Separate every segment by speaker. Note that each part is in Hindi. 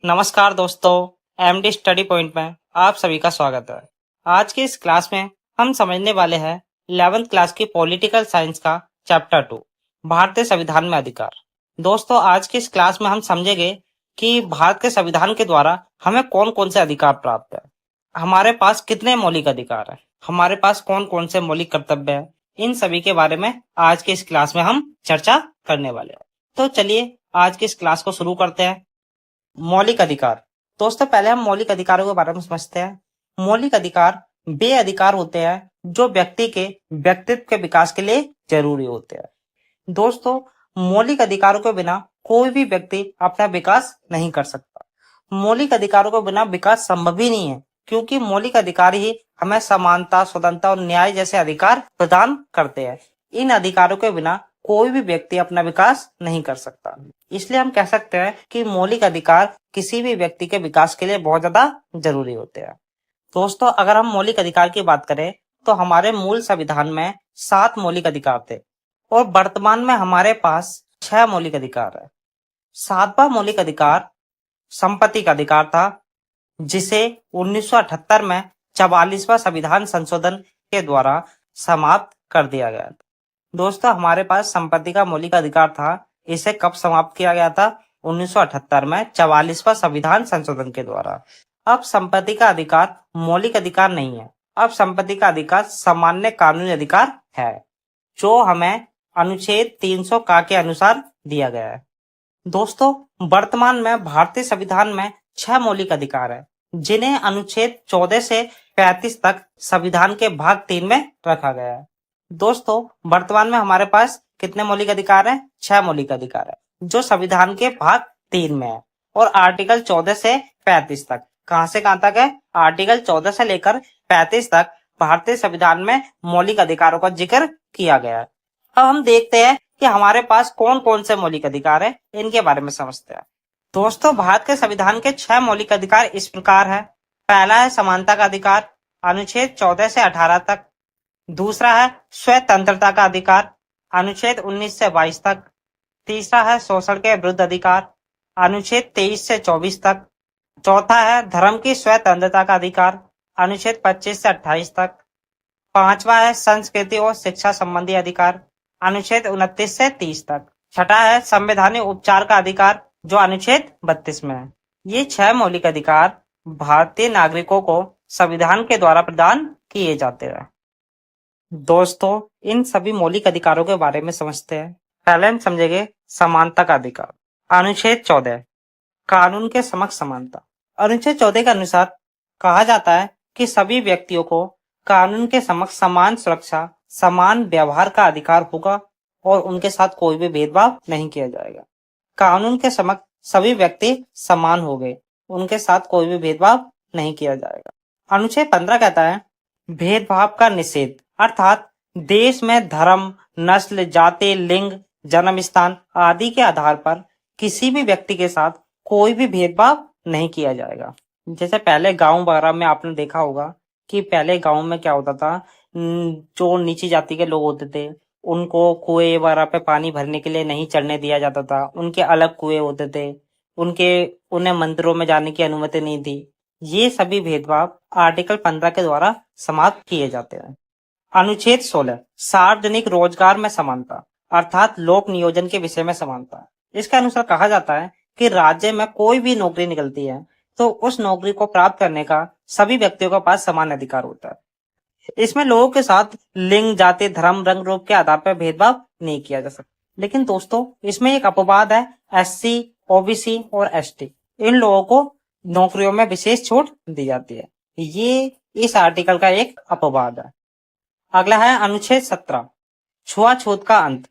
Speaker 1: नमस्कार दोस्तों, एमडी स्टडी पॉइंट में आप सभी का स्वागत है। आज की इस क्लास में हम समझने वाले हैं 11th क्लास की पॉलिटिकल साइंस का चैप्टर 2 भारतीय संविधान में अधिकार। दोस्तों, आज की इस क्लास में हम समझेंगे कि भारत के संविधान के द्वारा हमें कौन कौन से अधिकार प्राप्त है, हमारे पास कितने मौलिक अधिकार है, हमारे पास कौन कौन से मौलिक कर्तव्य है। इन सभी के बारे में आज की इस क्लास में हम चर्चा करने वाले हैं। तो चलिए आज की इस क्लास को शुरू करते हैं। मौलिक अधिकार। दोस्तों, पहले हम मौलिक अधिकारों के बारे में समझते हैं। मौलिक अधिकार वे अधिकार होते हैं जो व्यक्ति के व्यक्तित्व के विकास के लिए जरूरी होते हैं। दोस्तों, मौलिक अधिकारों के बिना कोई भी व्यक्ति अपना विकास नहीं कर सकता। मौलिक अधिकारों के बिना विकास संभव ही नहीं है, क्योंकि मौलिक अधिकार ही हमें समानता, स्वतंत्रता और न्याय जैसे अधिकार प्रदान करते हैं। इन अधिकारों के बिना कोई भी व्यक्ति अपना विकास नहीं कर सकता। इसलिए हम कह सकते हैं कि मौलिक अधिकार किसी भी व्यक्ति के विकास के लिए बहुत ज्यादा जरूरी होते हैं। दोस्तों, अगर हम मौलिक अधिकार की बात करें तो हमारे मूल संविधान में 7 मौलिक अधिकार थे और वर्तमान में हमारे पास 6 मौलिक अधिकार है। 7वां मौलिक अधिकार संपत्ति का अधिकार था, जिसे 1978 में 44वां संविधान संशोधन के द्वारा समाप्त कर दिया गया। दोस्तों, हमारे पास संपत्ति का मौलिक अधिकार था, इसे कब समाप्त किया गया था? 1978 में 44वां संविधान संशोधन के द्वारा। अब संपत्ति का अधिकार मौलिक अधिकार नहीं है, अब संपत्ति का अधिकार सामान्य कानूनी अधिकार है, जो हमें अनुच्छेद 300 का के अनुसार दिया गया है। दोस्तों, वर्तमान में भारतीय संविधान में 6 मौलिक अधिकार है, जिन्हें अनुच्छेद 14 से 35 तक संविधान के भाग 3 में रखा गया है। दोस्तों, वर्तमान में हमारे पास कितने मौलिक अधिकार हैं? 6 मौलिक अधिकार है, जो संविधान के भाग 3 में है और आर्टिकल 14 से 35 तक। कहां से कहां तक है? आर्टिकल 14 से लेकर 35 तक भारतीय संविधान में मौलिक अधिकारों का जिक्र किया गया है। अब हम देखते हैं कि हमारे पास कौन कौन से मौलिक अधिकार है, इनके बारे में समझते हैं। दोस्तों, भारत के संविधान के 6 मौलिक अधिकार इस प्रकार है। पहला है समानता का अधिकार, अनुच्छेद 14 से 18 तक। दूसरा है स्वतंत्रता का अधिकार, अनुच्छेद 19 से 22 तक। तीसरा है शोषण के विरुद्ध अधिकार, अनुच्छेद 23 से 24 तक। चौथा है धर्म की स्वतंत्रता का अधिकार, अनुच्छेद 25 से 28 तक। पांचवा है संस्कृति और शिक्षा संबंधी अधिकार, अनुच्छेद 29 से 30 तक। छठा है संवैधानिक उपचार का अधिकार, जो अनुच्छेद 32 में है। ये 6 मौलिक अधिकार भारतीय नागरिकों को संविधान के द्वारा प्रदान किए जाते हैं। दोस्तों, इन सभी मौलिक अधिकारों के बारे में समझते हैं। पहले हम समझेंगे समानता का अधिकार। अनुच्छेद 14 कानून के समक्ष समानता। अनुच्छेद 14 के अनुसार कहा जाता है कि सभी व्यक्तियों को कानून के समक्ष समान सुरक्षा, समान व्यवहार का अधिकार होगा और उनके साथ कोई भी भेदभाव नहीं किया जाएगा। कानून के समक्ष सभी व्यक्ति समान हो गए, उनके साथ कोई भी भेदभाव नहीं किया जाएगा। अनुच्छेद 15 कहता है भेदभाव का निषेध, अर्थात देश में धर्म, नस्ल, जाति, लिंग, जन्म स्थान आदि के आधार पर किसी भी व्यक्ति के साथ कोई भी भेदभाव नहीं किया जाएगा। जैसे पहले गांव वगैरह में आपने देखा होगा कि पहले गांव में क्या होता था, जो नीची जाति के लोग होते थे उनको कुएं वगैरह पे पानी भरने के लिए नहीं चढ़ने दिया जाता था, उनके अलग कुएं होते थे, उन्हें मंदिरों में जाने की अनुमति नहीं थी। ये सभी भेदभाव आर्टिकल 15 के द्वारा समाप्त किए जाते हैं। अनुच्छेद 16 सार्वजनिक रोजगार में समानता, अर्थात लोक नियोजन के विषय में समानता। इसके अनुसार कहा जाता है कि राज्य में कोई भी नौकरी निकलती है तो उस नौकरी को प्राप्त करने का सभी व्यक्तियों के पास समान अधिकार होता है। इसमें लोगों के साथ लिंग, जाति, धर्म, रंग, रूप के आधार पर भेदभाव नहीं किया जा सकता। लेकिन दोस्तों, इसमें एक अपवाद है, SC, OBC और ST, इन लोगों को नौकरियों में विशेष छूट दी जाती है। ये इस आर्टिकल का एक अपवाद है। अगला है अनुच्छेद 17 छुआछूत का अंत।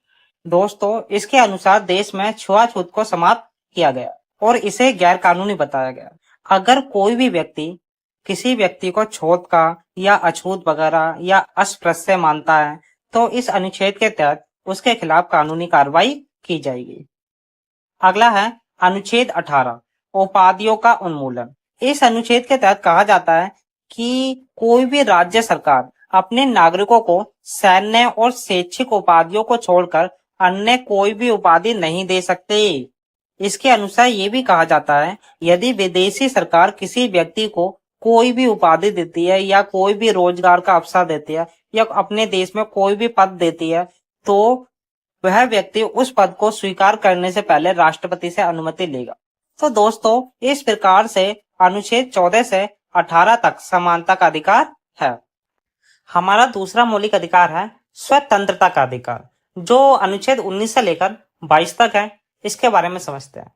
Speaker 1: दोस्तों, इसके अनुसार देश में छुआछूत को समाप्त किया गया और इसे गैर कानूनी बताया गया। अगर कोई भी व्यक्ति किसी व्यक्ति को छूत का या अछूत वगैरह या अस्पृश्य मानता है तो इस अनुच्छेद के तहत उसके खिलाफ कानूनी कार्रवाई की जाएगी। अगला है अनुच्छेद 18 उपाधियों का उन्मूलन। इस अनुच्छेद के तहत कहा जाता है कि कोई भी राज्य सरकार अपने नागरिकों को सैन्य और शैक्षिक उपाधियों को छोड़कर अन्य कोई भी उपाधि नहीं दे सकते। इसके अनुसार ये भी कहा जाता है, यदि विदेशी सरकार किसी व्यक्ति को कोई भी उपाधि देती है या कोई भी रोजगार का अवसर देती है या अपने देश में कोई भी पद देती है, तो वह व्यक्ति उस पद को स्वीकार करने से पहले राष्ट्रपति से अनुमति लेगा। तो दोस्तों, इस प्रकार से अनुच्छेद 14 से 18 तक समानता का अधिकार है। हमारा दूसरा मौलिक अधिकार है स्वतंत्रता का अधिकार, जो अनुच्छेद 19 से लेकर 22 तक है। इसके बारे में समझते हैं।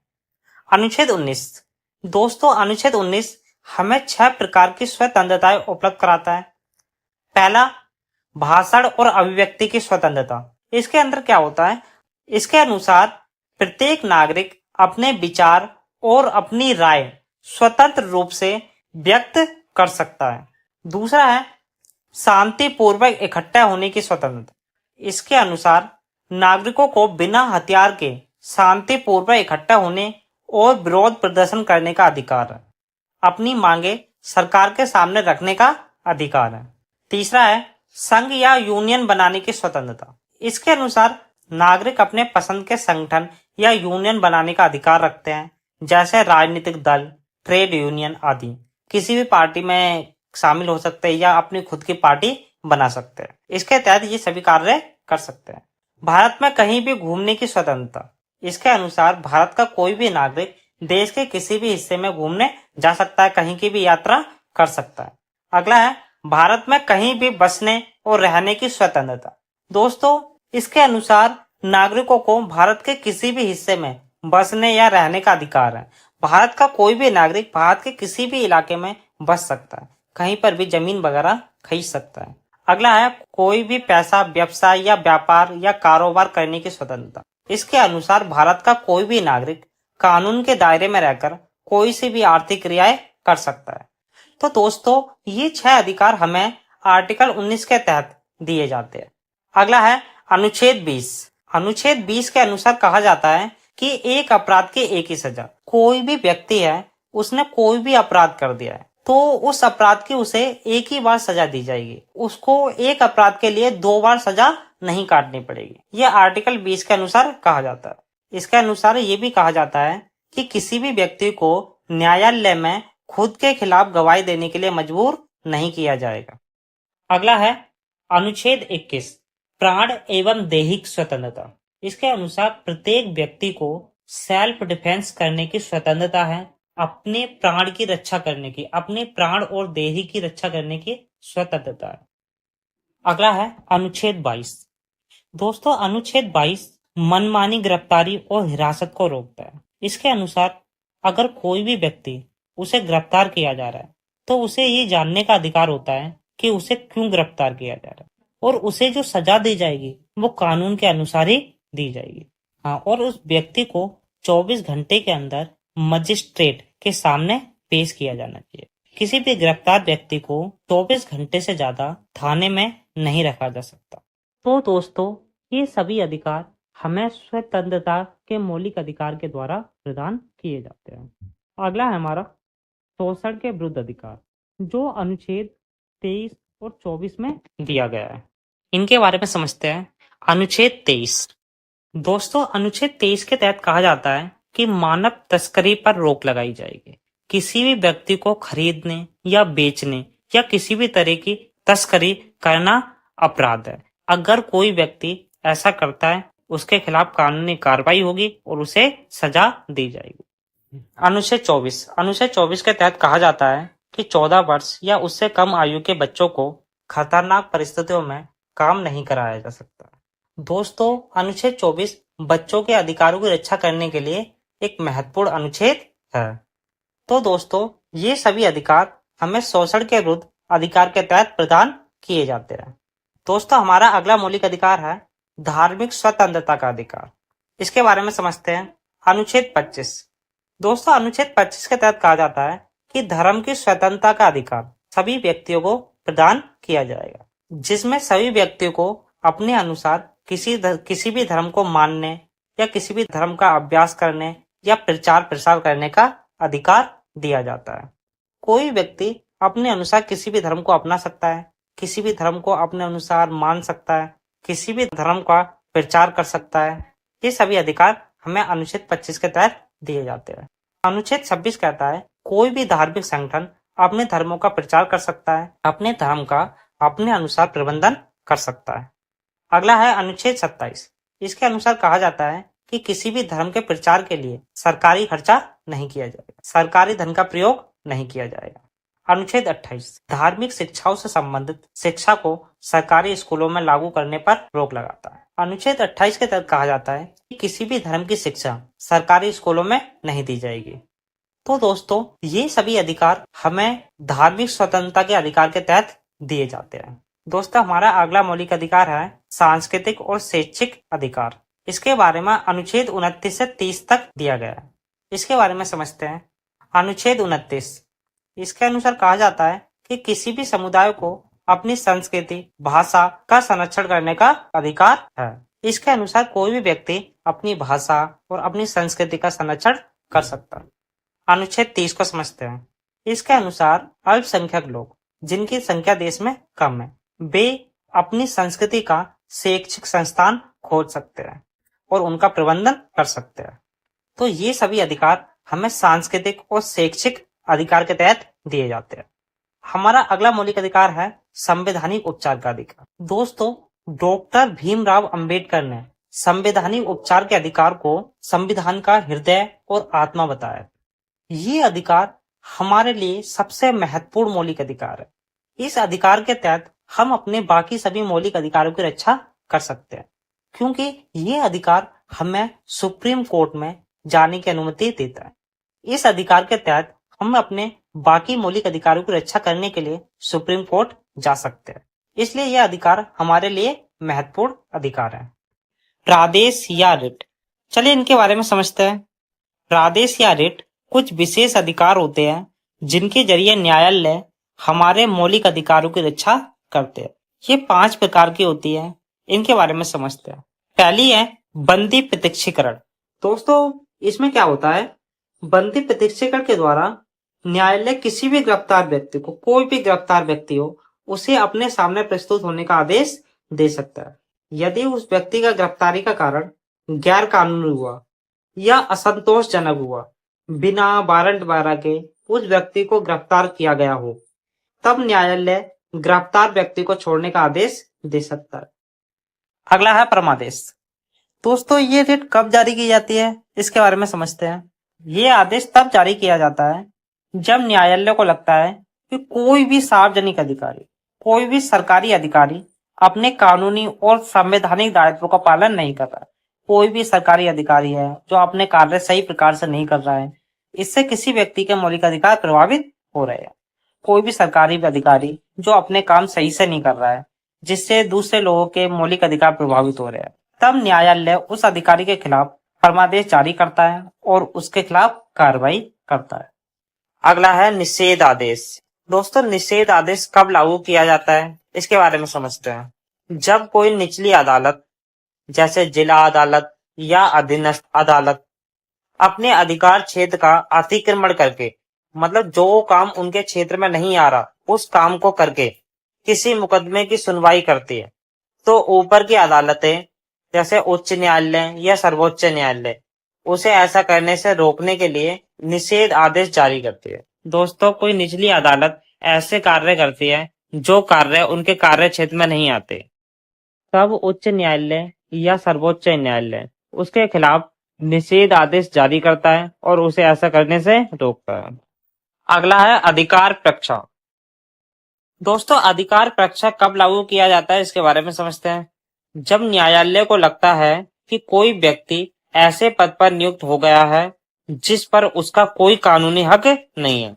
Speaker 1: अनुच्छेद 19। दोस्तों, अनुच्छेद 19 हमें 6 प्रकार की स्वतंत्रताएं उपलब्ध कराता है। पहला, भाषण और अभिव्यक्ति की स्वतंत्रता। इसके अंदर क्या होता है? इसके अनुसार प्रत्येक नागरिक अपने विचार और अपनी राय स्वतंत्र रूप से व्यक्त कर सकता है। दूसरा है शांतिपूर्वक इकट्ठा होने की स्वतंत्रता। इसके अनुसार नागरिकों को बिना हथियार के शांतिपूर्वक इकट्ठा होने और विरोध प्रदर्शन करने का अधिकार है। अपनी मांगे सरकार के सामने रखने का अधिकार है। तीसरा है संघ या यूनियन बनाने की स्वतंत्रता। इसके अनुसार नागरिक अपने पसंद के संगठन या यूनियन बनाने का अधिकार रखते हैं, जैसे राजनीतिक दल, ट्रेड यूनियन आदि। किसी भी पार्टी में शामिल हो सकते हैं या अपनी खुद की पार्टी बना सकते हैं। इसके तहत ये सभी कार्य कर सकते हैं। भारत में कहीं भी घूमने की स्वतंत्रता। इसके अनुसार भारत का कोई भी नागरिक देश के किसी भी हिस्से में घूमने जा सकता है, कहीं की भी यात्रा कर सकता है। अगला है भारत में कहीं भी बसने और रहने की स्वतंत्रता। दोस्तों, इसके अनुसार नागरिकों को भारत के किसी भी हिस्से में बसने या रहने का अधिकार है। भारत का कोई भी नागरिक भारत के किसी भी इलाके में बस सकता है, कहीं पर भी जमीन वगैरह खरीद सकता है। अगला है कोई भी पैसा, व्यवसाय या व्यापार या कारोबार करने की स्वतंत्रता। इसके अनुसार भारत का कोई भी नागरिक कानून के दायरे में रहकर कोई सी भी आर्थिक क्रियाएं कर सकता है। तो दोस्तों, ये 6 अधिकार हमें आर्टिकल 19 के तहत दिए जाते हैं। अगला है अनुच्छेद 20। अनुच्छेद 20 के अनुसार कहा जाता है कि एक अपराध की एक ही सजा। कोई भी व्यक्ति है, उसने कोई भी अपराध कर दिया है, तो उस अपराध की उसे एक ही बार सजा दी जाएगी। उसको एक अपराध के लिए 2 बार सजा नहीं काटनी पड़ेगी। यह आर्टिकल 20 के अनुसार कहा जाता है। इसके अनुसार ये भी कहा जाता है कि किसी भी व्यक्ति को न्यायालय में खुद के खिलाफ गवाही देने के लिए मजबूर नहीं किया जाएगा। अगला है अनुच्छेद 21, प्राण एवं दैहिक स्वतंत्रता। इसके अनुसार प्रत्येक व्यक्ति को सेल्फ डिफेंस करने की स्वतंत्रता है, अपने प्राण की रक्षा करने की, अपने प्राण और देही की रक्षा करने की स्वतंत्रता है। अगला है अनुच्छेद 22। दोस्तों, अनुच्छेद 22 मनमानी गिरफ्तारी और हिरासत को रोकता है। इसके अनुसार अगर कोई भी व्यक्ति उसे गिरफ्तार किया जा रहा है, तो उसे ये जानने का अधिकार होता है कि उसे क्यों गिरफ्तार किया जा रहा है, और उसे जो सजा दी जाएगी वो कानून के अनुसार ही दी जाएगी। हाँ, और उस व्यक्ति को 24 घंटे के अंदर मजिस्ट्रेट के सामने पेश किया जाना चाहिए। किसी भी गिरफ्तार व्यक्ति को 24 घंटे से ज्यादा थाने में नहीं रखा जा सकता। तो दोस्तों, ये सभी अधिकार हमें स्वतंत्रता के मौलिक अधिकार के द्वारा प्रदान किए जाते हैं। अगला है हमारा शोषण के विरुद्ध अधिकार, जो अनुच्छेद 23 और 24 में दिया गया है। इनके बारे में समझते हैं। अनुच्छेद 23। दोस्तों, अनुच्छेद 23 के तहत कहा जाता है कि मानव तस्करी पर रोक लगाई जाएगी। किसी भी व्यक्ति को खरीदने या बेचने या किसी भी तरह की तस्करी करना अपराध है। अगर कोई व्यक्ति ऐसा करता है, उसके खिलाफ कानूनी कार्रवाई होगी और उसे सजा दी जाएगी। अनुच्छेद 24। अनुच्छेद 24 के तहत कहा जाता है कि 14 वर्ष या उससे कम आयु के बच्चों को खतरनाक परिस्थितियों में काम नहीं कराया जा सकता। दोस्तों, अनुच्छेद 24 बच्चों के अधिकारों की रक्षा करने के लिए एक महत्वपूर्ण अनुच्छेद है। तो दोस्तों, ये सभी अधिकार हमें शोषण के विरुद्ध अधिकार के तहत प्रदान किए जाते हैं। दोस्तों, हमारा अगला मौलिक अधिकार है धार्मिक स्वतंत्रता का अधिकार। इसके बारे में समझते हैं। अनुच्छेद 25। दोस्तों, अनुच्छेद 25 के तहत कहा जाता है कि धर्म की स्वतंत्रता का अधिकार सभी व्यक्तियों को प्रदान किया जाएगा, जिसमें सभी व्यक्तियों को अपने अनुसार किसी भी धर्म को मानने या किसी भी धर्म का अभ्यास करने या प्रचार प्रसार करने का अधिकार दिया जाता है। कोई व्यक्ति अपने अनुसार किसी भी धर्म को अपना सकता है, किसी भी धर्म को अपने अनुसार मान सकता है, किसी भी धर्म का प्रचार कर सकता है। ये सभी अधिकार हमें अनुच्छेद 25 के तहत दिए जाते हैं। अनुच्छेद 26 कहता है कोई भी धार्मिक संगठन अपने धर्मों का प्रचार कर सकता है, अपने धर्म का अपने अनुसार प्रबंधन कर सकता है। अगला है अनुच्छेद 27। इसके अनुसार कहा जाता है कि किसी भी धर्म के प्रचार के लिए सरकारी खर्चा नहीं किया जाएगा, सरकारी धन का प्रयोग नहीं किया जाएगा। अनुच्छेद 28 धार्मिक शिक्षाओं से संबंधित शिक्षा को सरकारी स्कूलों में लागू करने पर रोक लगाता है। अनुच्छेद 28 के तहत कहा जाता है कि किसी भी धर्म की शिक्षा सरकारी स्कूलों में नहीं दी जाएगी। तो दोस्तों, ये सभी अधिकार हमें धार्मिक स्वतंत्रता के अधिकार के तहत दिए जाते हैं। दोस्तों, हमारा अगला मौलिक अधिकार है सांस्कृतिक और शैक्षिक अधिकार। इसके बारे में अनुच्छेद 29 से 30 तक दिया गया है। इसके बारे में समझते हैं। अनुच्छेद 29 इसके अनुसार कहा जाता है कि किसी भी समुदाय को अपनी संस्कृति, भाषा का संरक्षण करने का अधिकार है। इसके अनुसार कोई भी व्यक्ति अपनी भाषा और अपनी संस्कृति का संरक्षण कर सकता है। अनुच्छेद 30 को समझते हैं। इसके अनुसार अल्पसंख्यक लोग जिनकी संख्या देश में कम है, वे अपनी संस्कृति का शैक्षिक संस्थान खोल सकते हैं और उनका प्रबंधन कर सकते हैं। तो ये सभी अधिकार हमें सांस्कृतिक और शैक्षिक अधिकार के तहत दिए जाते हैं। हमारा अगला मौलिक अधिकार है संवैधानिक उपचार का अधिकार। दोस्तों, डॉक्टर भीमराव अंबेडकर ने संवैधानिक उपचार के अधिकार को संविधान का हृदय और आत्मा बताया। ये अधिकार हमारे लिए सबसे महत्वपूर्ण मौलिक अधिकार है। इस अधिकार के तहत हम अपने बाकी सभी मौलिक अधिकारों की रक्षा कर सकते हैं, क्योंकि ये अधिकार हमें सुप्रीम कोर्ट में जाने की अनुमति देता है। इस अधिकार के तहत हम अपने बाकी मौलिक अधिकारों की रक्षा करने के लिए सुप्रीम कोर्ट जा सकते हैं। इसलिए यह अधिकार हमारे लिए महत्वपूर्ण अधिकार है। प्रादेश या रिट, चलिए इनके बारे में समझते हैं। प्रादेश या रिट कुछ विशेष अधिकार होते हैं जिनके जरिए न्यायालय हमारे मौलिक अधिकारों की रक्षा करते हैं। ये 5 प्रकार की होती है। इनके बारे में समझते हैं। पहली है बंदी प्रत्यक्षीकरण। दोस्तों, इसमें क्या होता है? बंदी प्रत्यक्षीकरण के द्वारा न्यायालय किसी भी गिरफ्तार व्यक्ति को, कोई भी गिरफ्तार व्यक्ति हो, उसे अपने सामने प्रस्तुत होने का आदेश दे सकता है। यदि उस व्यक्ति का गिरफ्तारी का कारण गैर कानूनी हुआ या असंतोषजनक हुआ, बिना वारंट वगैरह के उस व्यक्ति को गिरफ्तार किया गया हो, तब न्यायालय गिरफ्तार व्यक्ति को छोड़ने का आदेश दे सकता है। अगला है परमादेश। दोस्तों, ये रिट कब जारी की जाती है, इसके बारे में समझते हैं। ये आदेश तब जारी किया जाता है जब न्यायालय को लगता है कि कोई भी सार्वजनिक अधिकारी, कोई भी सरकारी अधिकारी अपने कानूनी और संवैधानिक दायित्वों का पालन नहीं कर रहा है। कोई भी सरकारी अधिकारी है जो अपने कार्य सही प्रकार से नहीं कर रहा है, इससे किसी व्यक्ति के मौलिक अधिकार प्रभावित हो रहे हैं। कोई भी सरकारी अधिकारी जो अपने काम सही से नहीं कर रहा है, जिससे दूसरे लोगों के मौलिक अधिकार प्रभावित हो रहे हैं, तब न्यायालय उस अधिकारी के खिलाफ फरमादेश जारी करता है और उसके खिलाफ कार्रवाई करता है। अगला है निषेध आदेश। दोस्तों, निषेध आदेश कब लागू किया जाता है, इसके बारे में समझते हैं। जब कोई निचली अदालत जैसे जिला अदालत या अधीनस्थ अदालत अपने अधिकार क्षेत्र का अतिक्रमण करके, मतलब जो काम उनके क्षेत्र में नहीं आ रहा, उस काम को करके किसी मुकदमे की सुनवाई करती है, तो ऊपर की अदालतें जैसे उच्च न्यायालय या सर्वोच्च न्यायालय उसे ऐसा करने से रोकने के लिए निषेध आदेश जारी करती है। दोस्तों, कोई निचली अदालत ऐसे कार्य करती है जो कार्य उनके कार्य क्षेत्र में नहीं आते, तब उच्च न्यायालय या सर्वोच्च न्यायालय उसके खिलाफ निषेध आदेश जारी करता है और उसे ऐसा करने से रोकता है। अगला है अधिकार परीक्षा। दोस्तों, अधिकार परीक्षा कब लागू किया जाता है, इसके बारे में समझते हैं। जब न्यायालय को लगता है कि कोई व्यक्ति ऐसे पद पर नियुक्त हो गया है जिस पर उसका कोई कानूनी हक नहीं है,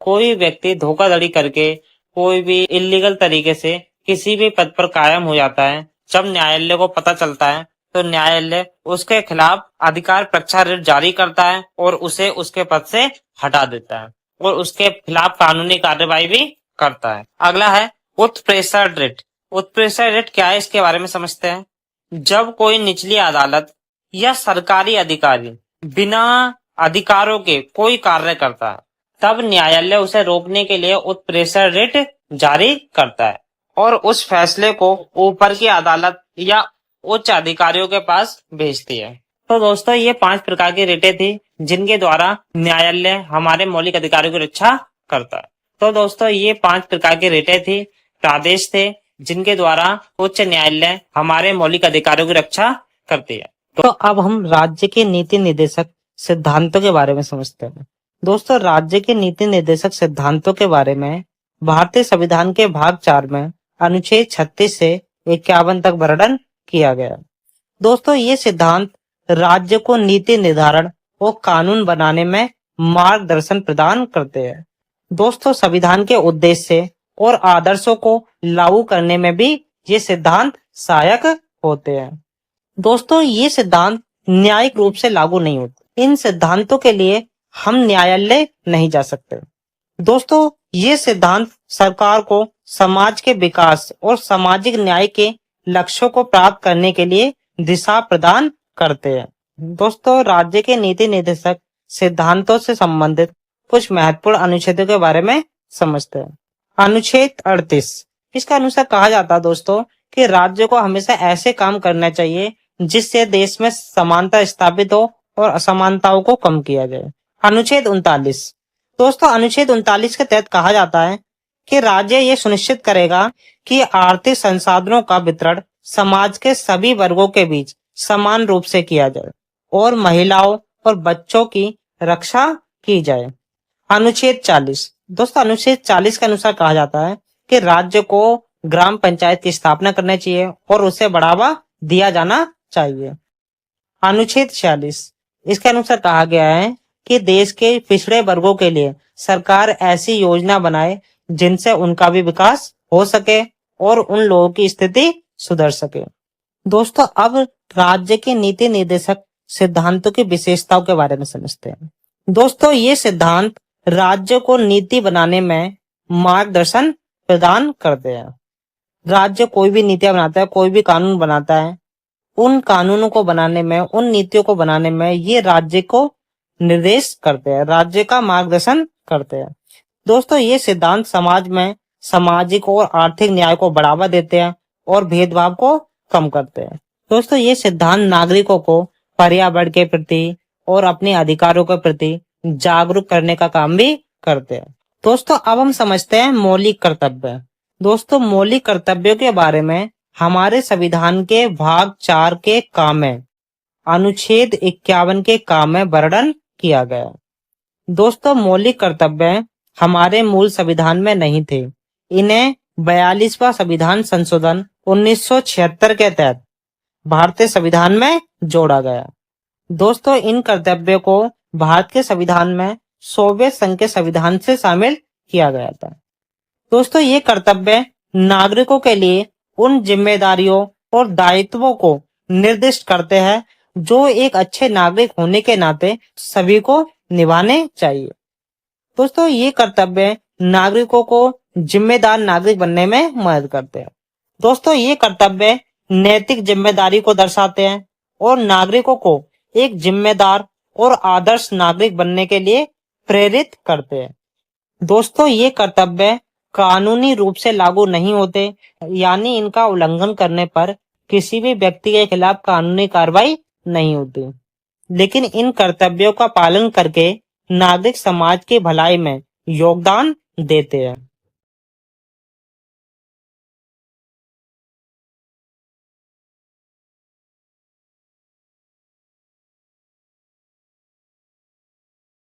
Speaker 1: कोई व्यक्ति धोखाधड़ी करके कोई भी इलीगल तरीके से किसी भी पद पर कायम हो जाता है, जब न्यायालय को पता चलता है तो न्यायालय उसके खिलाफ अधिकार परीक्षा रिट जारी करता है और उसे उसके पद से हटा देता है और उसके खिलाफ कानूनी कार्यवाही भी करता है। अगला है उत्प्रेषण रिट। उत्प्रेषण रिट क्या है, इसके बारे में समझते हैं। जब कोई निचली अदालत या सरकारी अधिकारी बिना अधिकारों के कोई कार्य करता है, तब न्यायालय उसे रोकने के लिए उत्प्रेषण रिट जारी करता है और उस फैसले को ऊपर की अदालत या उच्च अधिकारियों के पास भेजती है। तो दोस्तों ये 5 प्रकार की रिटें थी जिनके द्वारा न्यायालय हमारे मौलिक अधिकारों की रक्षा करता है। तो दोस्तों ये 5 प्रकार की रिटें थी, आदेश थे जिनके द्वारा उच्च न्यायालय हमारे मौलिक अधिकारों की रक्षा करती है। तो अब हम राज्य के नीति निर्देशक सिद्धांतों के बारे में समझते हैं। दोस्तों राज्य के नीति निर्देशक सिद्धांतों के बारे में भारतीय संविधान के भाग 4 में अनुच्छेद 36 से 51 तक वर्णन किया गया। दोस्तों ये सिद्धांत राज्य को नीति निर्धारण और कानून बनाने में मार्गदर्शन प्रदान करते हैं। दोस्तों संविधान के उद्देश्य और आदर्शों को लागू करने में भी ये सिद्धांत सहायक होते हैं। दोस्तों ये सिद्धांत न्यायिक रूप से लागू नहीं होते। इन सिद्धांतों के लिए हम न्यायालय नहीं जा सकते। दोस्तों ये सिद्धांत सरकार को समाज के विकास और सामाजिक न्याय के लक्ष्यों को प्राप्त करने के लिए दिशा प्रदान करते हैं। दोस्तों राज्य के नीति निर्देशक सिद्धांतों से संबंधित कुछ महत्वपूर्ण अनुच्छेदों के बारे में समझते हैं। अनुच्छेद 38 इसके अनुसार कहा जाता है दोस्तों कि राज्य को हमेशा ऐसे काम करना चाहिए जिससे देश में समानता स्थापित हो और असमानताओं को कम किया जाए। अनुच्छेद 39 दोस्तों अनुच्छेद 39 के तहत कहा जाता है कि राज्य ये सुनिश्चित करेगा कि आर्थिक संसाधनों का वितरण समाज के सभी वर्गों के बीच समान रूप से किया जाए और महिलाओं और बच्चों की रक्षा की जाए। अनुच्छेद 40 दोस्तों अनुच्छेद 40 के अनुसार कहा जाता है कि राज्य को ग्राम पंचायत की स्थापना करनी चाहिए और उसे बढ़ावा दिया जाना चाहिए। अनुच्छेद 46 इसके अनुसार कहा गया है कि देश के पिछड़े वर्गों के लिए सरकार ऐसी योजना बनाए जिनसे उनका भी विकास हो सके और उन लोगों की स्थिति सुधर सके। दोस्तों अब राज्य के नीति निर्देशक सिद्धांतों की विशेषताओं के बारे में समझते हैं। दोस्तों ये सिद्धांत राज्य को नीति बनाने में मार्गदर्शन प्रदान करते हैं। राज्य कोई भी नीतियां बनाता है, कोई भी कानून बनाता है, उन कानूनों को बनाने में, उन नीतियों को बनाने में ये राज्य को निर्देश करते हैं, राज्य का मार्गदर्शन करते हैं। दोस्तों ये सिद्धांत समाज में सामाजिक और आर्थिक न्याय को बढ़ावा देते हैं और भेदभाव को कम करते हैं। दोस्तों ये सिद्धांत नागरिकों को पर्यावरण के प्रति और अपने अधिकारों के प्रति जागरूक करने का काम भी करते हैं। दोस्तों अब हम समझते हैं मौलिक कर्तव्य। दोस्तों मौलिक कर्तव्यों के बारे में हमारे संविधान के भाग 4 के का में अनुच्छेद 51 के का में वर्णन किया गया। दोस्तों मौलिक कर्तव्य हमारे मूल संविधान में नहीं थे, इन्हें 42वां संविधान संशोधन 1976 के तहत भारतीय संविधान में जोड़ा गया। दोस्तों इन कर्तव्यों को भारत के संविधान में सोवियत संघ के संविधान से शामिल किया गया था। दोस्तों ये कर्तव्य नागरिकों के लिए उन जिम्मेदारियों और दायित्वों को निर्दिष्ट करते हैं जो एक अच्छे नागरिक होने के नाते सभी को निभाने चाहिए। दोस्तों ये कर्तव्य नागरिकों को जिम्मेदार नागरिक बनने में मदद करते हैं। दोस्तों ये कर्तव्य नैतिक जिम्मेदारी को दर्शाते हैं और नागरिकों को एक जिम्मेदार और आदर्श नागरिक बनने के लिए प्रेरित करते हैं। दोस्तों ये कर्तव्य कानूनी रूप से लागू नहीं होते, यानी इनका उल्लंघन करने पर किसी भी व्यक्ति के खिलाफ कानूनी कार्रवाई नहीं होती, लेकिन इन कर्तव्यों का पालन करके नागरिक समाज की भलाई में योगदान देते हैं।